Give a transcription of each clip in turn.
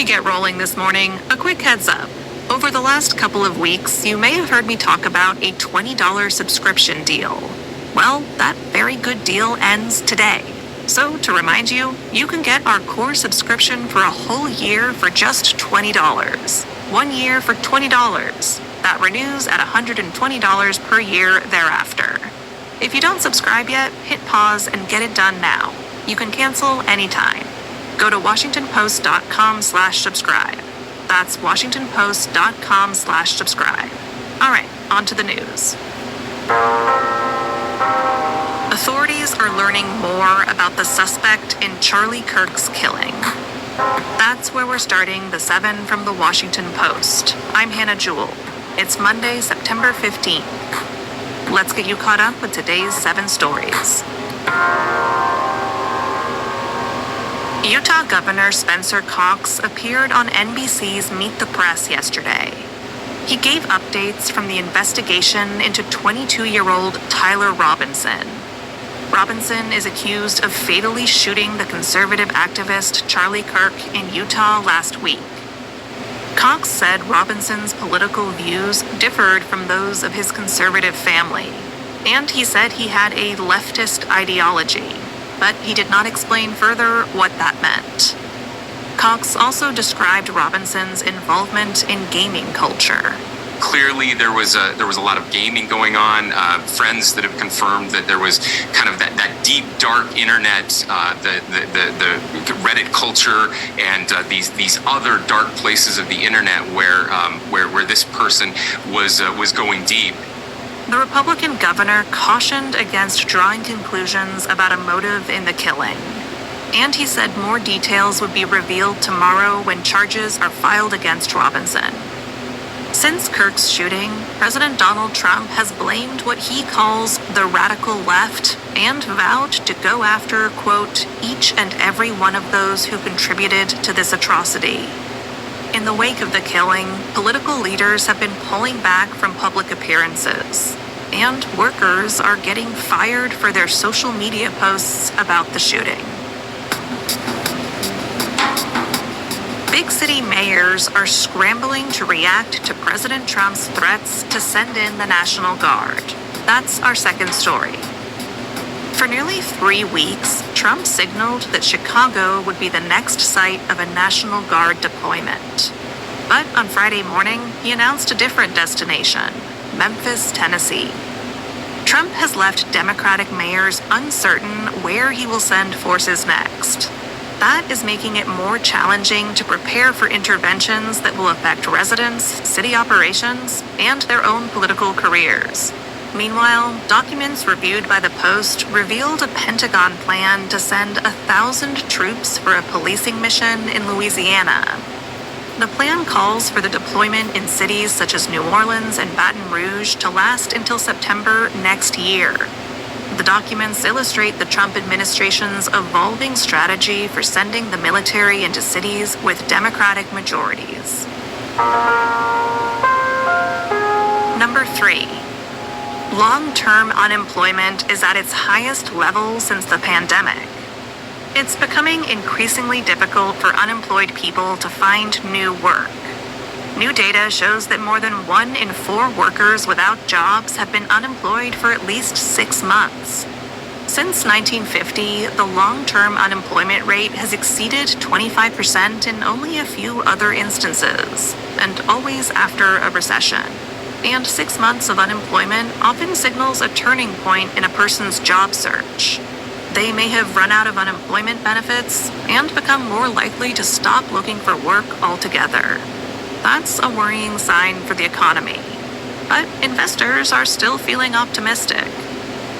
we get rolling this morning, a quick heads up. Over the last couple of weeks, you may have heard me talk about a $20 subscription deal. Well, that very good deal ends today. So, to remind you, you can get our core subscription for a whole year for just $20. 1 year for $20. That renews at $120 per year thereafter. If you don't subscribe yet, hit pause and get it done now. You can cancel anytime. Go to WashingtonPost.com/subscribe. That's WashingtonPost.com/subscribe. All right, on to the news. Authorities are learning more about the suspect in Charlie Kirk's killing. That's where we're starting the 7 from the Washington Post. I'm Hannah Jewell. It's Monday, September 15th. Let's get you caught up with today's 7 stories. Utah Governor Spencer Cox appeared on NBC's Meet the Press yesterday. He gave updates from the investigation into 22-year-old Tyler Robinson. Robinson is accused of fatally shooting the conservative activist Charlie Kirk in Utah last week. Cox said Robinson's political views differed from those of his conservative family, and he said he had a leftist ideology, but he did not explain further what that meant. Cox also described Robinson's involvement in gaming culture. Clearly, there was a lot of gaming going on. Friends that have confirmed that there was kind of that deep, dark internet, the Reddit culture, and these other dark places of the internet where this person was going deep. The Republican governor cautioned against drawing conclusions about a motive in the killing. And he said more details would be revealed tomorrow when charges are filed against Robinson. Since Kirk's shooting, President Donald Trump has blamed what he calls the radical left and vowed to go after, quote, each and every one of those who contributed to this atrocity. In the wake of the killing, political leaders have been pulling back from public appearances, and workers are getting fired for their social media posts about the shooting. Big city mayors are scrambling to react to President Trump's threats to send in the National Guard. That's our second story. For nearly 3 weeks, Trump signaled that Chicago would be the next site of a National Guard deployment. But on Friday morning, he announced a different destination, Memphis, Tennessee. Trump has left Democratic mayors uncertain where he will send forces next. That is making it more challenging to prepare for interventions that will affect residents, city operations, and their own political careers. Meanwhile, documents reviewed by the Post revealed a Pentagon plan to send 1,000 troops for a policing mission in Louisiana. The plan calls for the deployment in cities such as New Orleans and Baton Rouge to last until September next year. The documents illustrate the Trump administration's evolving strategy for sending the military into cities with Democratic majorities. Number 3. Long-term unemployment is at its highest level since the pandemic. It's becoming increasingly difficult for unemployed people to find new work. New data shows that more than 1 in 4 workers without jobs have been unemployed for at least 6 months. Since 1950, the long-term unemployment rate has exceeded 25% in only a few other instances, and always after a recession. And 6 months of unemployment often signals a turning point in a person's job search. They may have run out of unemployment benefits and become more likely to stop looking for work altogether. That's a worrying sign for the economy. But investors are still feeling optimistic.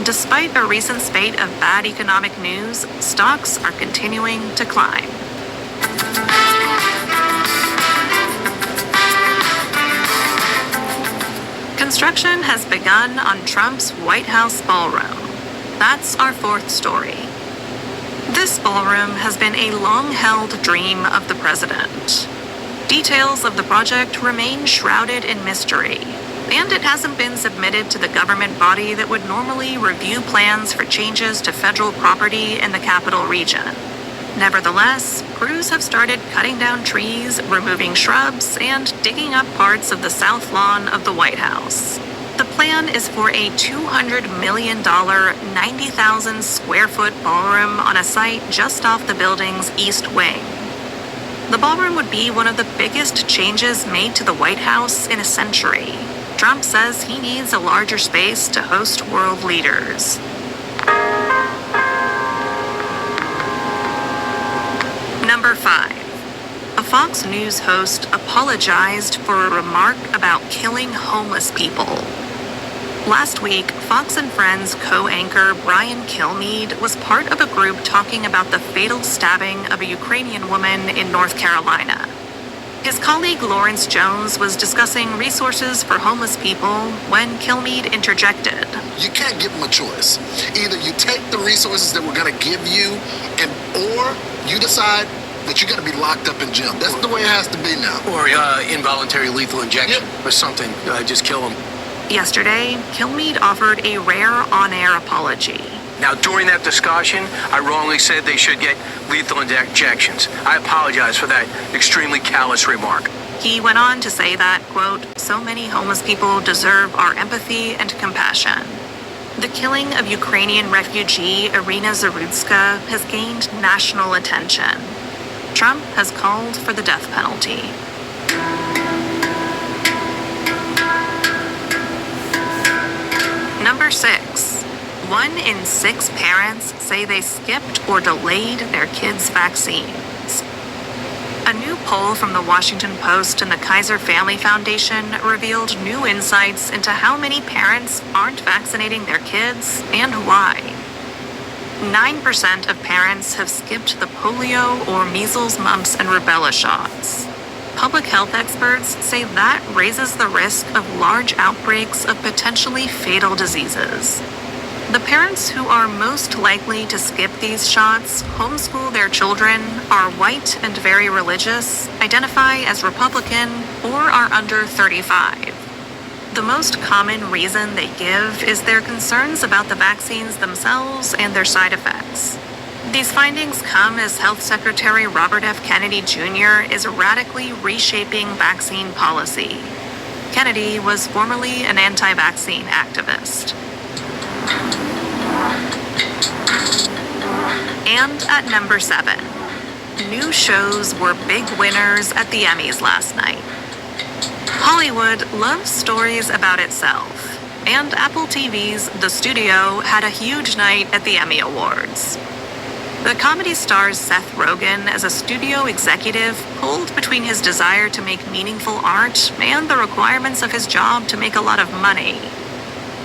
Despite a recent spate of bad economic news, stocks are continuing to climb. Construction has begun on Trump's White House ballroom. That's our fourth story. This ballroom has been a long-held dream of the president. Details of the project remain shrouded in mystery, and it hasn't been submitted to the government body that would normally review plans for changes to federal property in the capital region. Nevertheless, crews have started cutting down trees, removing shrubs, and digging up parts of the south lawn of the White House. The plan is for a $200 million, 90,000 square foot ballroom on a site just off the building's east wing. The ballroom would be one of the biggest changes made to the White House in a century. Trump says he needs a larger space to host world leaders. Number 5. A Fox News host apologized for a remark about killing homeless people. Last week, Fox and Friends co-anchor Brian Kilmeade was part of a group talking about the fatal stabbing of a Ukrainian woman in North Carolina. His colleague Lawrence Jones was discussing resources for homeless people when Kilmeade interjected. You can't give them a choice. Either you take the resources that we're going to give you, or you decide that you're going to be locked up in jail. That's the way it has to be now. Or involuntary lethal injection or something. Just kill them. Yesterday, Kilmeade offered a rare on-air apology. Now, during that discussion, I wrongly said they should get lethal injections. I apologize for that extremely callous remark. He went on to say that, quote, so many homeless people deserve our empathy and compassion. The killing of Ukrainian refugee Irina Zarudska has gained national attention. Trump has called for the death penalty. Number 6. 1 in 6 parents say they skipped or delayed their kids' vaccines. A new poll from the Washington Post and the Kaiser Family Foundation revealed new insights into how many parents aren't vaccinating their kids and why. 9% of parents have skipped the polio or measles, mumps, and rubella shots. Public health experts say that raises the risk of large outbreaks of potentially fatal diseases. The parents who are most likely to skip these shots, homeschool their children, are white and very religious, identify as Republican, or are under 35. The most common reason they give is their concerns about the vaccines themselves and their side effects. These findings come as Health Secretary Robert F. Kennedy Jr. is radically reshaping vaccine policy. Kennedy was formerly an anti-vaccine activist. And at number 7, new shows were big winners at the Emmys last night. Hollywood loves stories about itself, and Apple TV's The Studio had a huge night at the Emmy Awards. The comedy stars Seth Rogen as a studio executive pulled between his desire to make meaningful art and the requirements of his job to make a lot of money.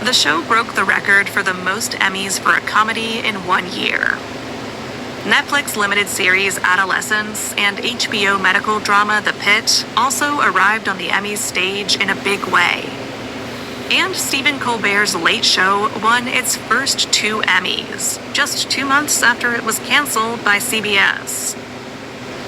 The show broke the record for the most Emmys for a comedy in 1 year. Netflix limited series Adolescence and HBO medical drama The Pitt also arrived on the Emmys stage in a big way. And Stephen Colbert's Late Show won its first 2 Emmys, just 2 months after it was canceled by CBS.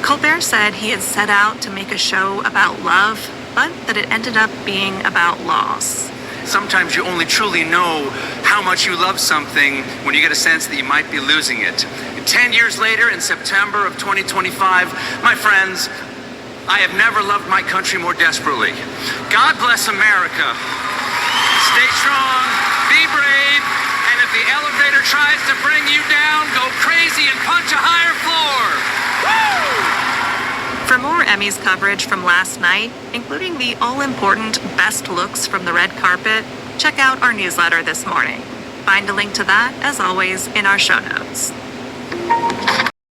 Colbert said he had set out to make a show about love, but that it ended up being about loss. Sometimes you only truly know how much you love something when you get a sense that you might be losing it. 10 years later, in September of 2025, my friends, I have never loved my country more desperately. God bless America. Stay strong, be brave, and if the elevator tries to bring you down, go crazy and punch a higher floor. Woo! For more Emmys coverage from last night, including the all-important best looks from the red carpet, check out our newsletter this morning. Find a link to that, as always, in our show notes.